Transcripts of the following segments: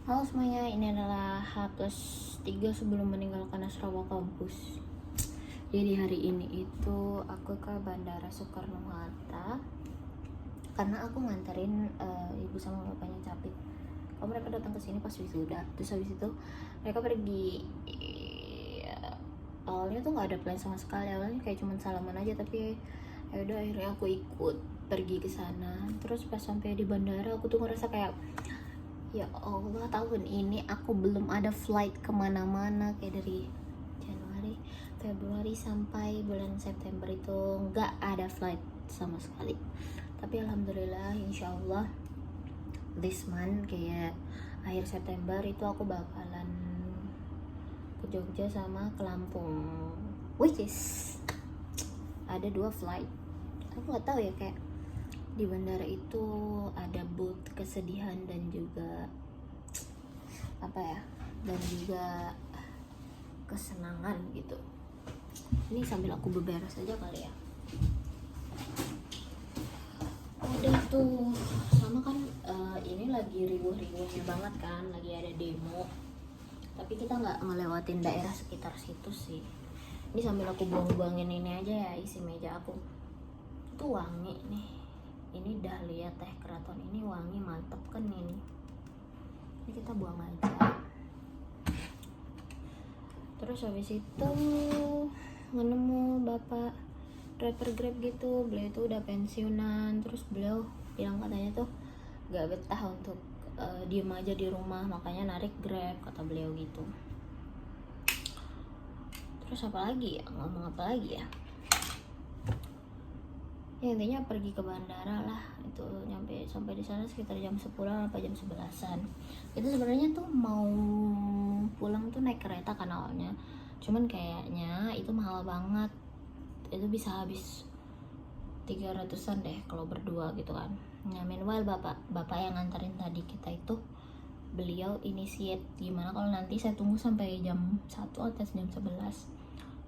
Halo semuanya, ini adalah H+3 sebelum meninggalkan asrama kampus. Jadi hari ini itu aku ke Bandara Soekarno-Hatta karena aku nganterin ibu sama bapaknya Capit. Kalau mereka datang ke sini pas wisuda, terus habis itu mereka pergi. Awalnya tuh nggak ada plan sama sekali, awalnya kayak cuman salaman aja, tapi ya udah akhirnya aku ikut pergi ke sana. Terus pas sampai di bandara aku tuh ngerasa kayak, ya Allah, tahun ini aku belum ada flight kemana-mana. Kayak dari Januari, Februari sampai bulan September itu nggak ada flight sama sekali. Tapi alhamdulillah, insya Allah this month kayak akhir September itu aku bakalan ke Jogja sama ke Lampung, which is ada 2 flight. Aku nggak tahu ya, kayak di bandara itu ada booth kesedihan dan juga apa ya, dan juga kesenangan gitu. Ini sambil aku beberes aja kali ya. Udah tuh sama kan, ini lagi riuh-riuhnya banget kan, lagi ada demo, tapi kita nggak ngelewatin daerah sekitar situ sih. Ini sambil aku buang-buangin ini aja ya, isi meja aku tuh wangi nih. Ini dahlia teh keraton ini wangi mantep kan ini kita buang aja. Terus habis itu nemu bapak driver Grab gitu, beliau itu udah pensiunan. Terus beliau bilang katanya tuh gak betah untuk diem aja di rumah, makanya narik Grab kata beliau gitu. Terus apa lagi ya, ngomong apa lagi ya, ya intinya pergi ke bandara lah. Itu sampai di sana sekitar jam 10 apa jam 11-an. Itu sebenarnya tuh mau pulang tuh naik kereta kan awalnya, cuman kayaknya itu mahal banget, itu bisa habis 300-an deh kalau berdua gitu kan. Nah meanwhile bapak yang nganterin tadi kita itu, beliau initiate gimana kalau nanti saya tunggu sampai jam 1 atau jam 11.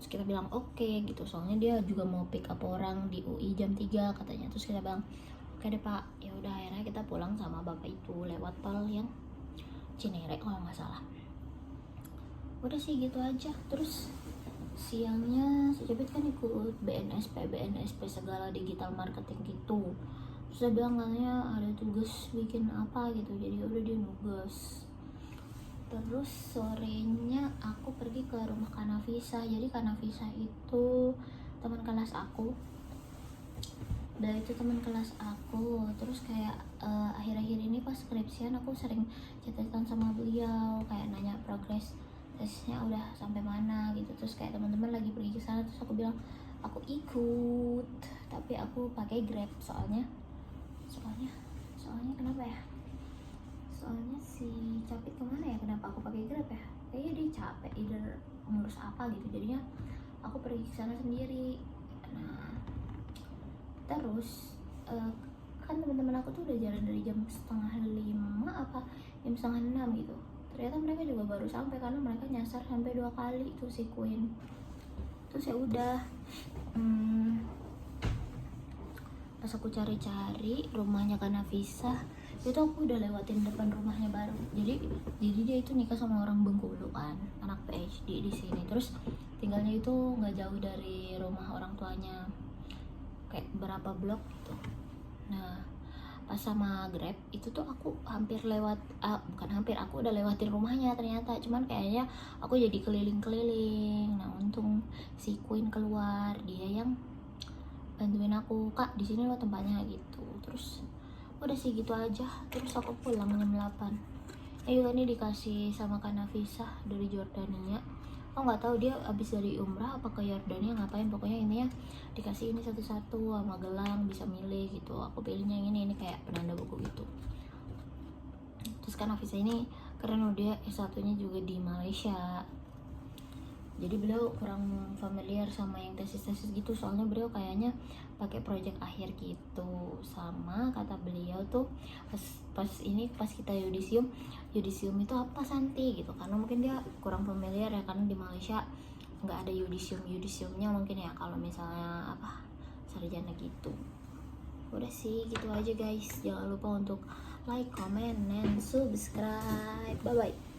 Terus kita bilang oke gitu, soalnya dia juga mau pick up orang di UI jam 3 katanya. Terus kita bilang oke deh pak. Ya udah akhirnya kita pulang sama bapak itu lewat tol yang Cinere kalau nggak salah. Udah sih gitu aja. Terus siangnya si Cepit kan ikut BNSP segala digital marketing gitu. Terus dia bilang katanya ada tugas bikin apa gitu, jadi udah dia nugas. Terus sorenya aku pergi ke rumah Kanafisa. Jadi Kanafisa itu teman kelas aku. Beliau itu teman kelas aku. Terus kayak akhir-akhir ini pas skripsian aku sering chat-chatan sama beliau, kayak nanya progres tesnya udah sampai mana gitu. Terus kayak teman-teman lagi pergi ke sana, terus aku bilang aku ikut, tapi aku pakai Grab soalnya kenapa ya? Soalnya si Capit kemana ya, kenapa aku pakai Grab ya? Kayaknya dia capek, either ngurus apa gitu, jadinya aku pergi ke sana sendiri. Nah terus kan teman-teman aku tuh udah jalan dari jam 4:30 apa jam 5:30 gitu. Ternyata mereka juga baru sampai karena mereka nyasar sampai 2 kali itu si Queen. Terus ya udah, pas aku cari-cari rumahnya Kanafisa itu aku udah lewatin depan rumahnya baru. Jadi dia itu nikah sama orang Bengkulu kan, anak PhD di sini. Terus tinggalnya itu nggak jauh dari rumah orang tuanya, kayak berapa blok gitu. Nah pas sama Grab itu tuh aku hampir lewat, bukan hampir, aku udah lewatin rumahnya ternyata. Cuman kayaknya aku jadi keliling-keliling. Nah untung si Queen keluar, dia yang bantuin aku, kak di sini lo tempatnya gitu. Terus udah sih gitu aja. Terus aku pulang jam 8. Juga ini dikasih sama Kanafisa dari Jordania. Aku nggak tahu dia abis dari umrah apa ke Yordania ngapain, pokoknya intinya dikasih ini satu-satu sama gelang, bisa milih gitu. Aku pilihnya yang ini kayak penanda buku gitu. Terus Kanafisa ini keren loh, dia S1-nya juga di Malaysia. Jadi beliau kurang familiar sama yang tesis-tesis gitu, soalnya beliau kayaknya pakai project akhir gitu. Sama kata beliau tuh pas kita yudisium itu apa Santi gitu, karena mungkin dia kurang familiar ya, karena di Malaysia nggak ada yudisiumnya mungkin ya kalau misalnya apa sarjana gitu. Udah sih gitu aja guys, jangan lupa untuk like, comment, and subscribe. bye bye.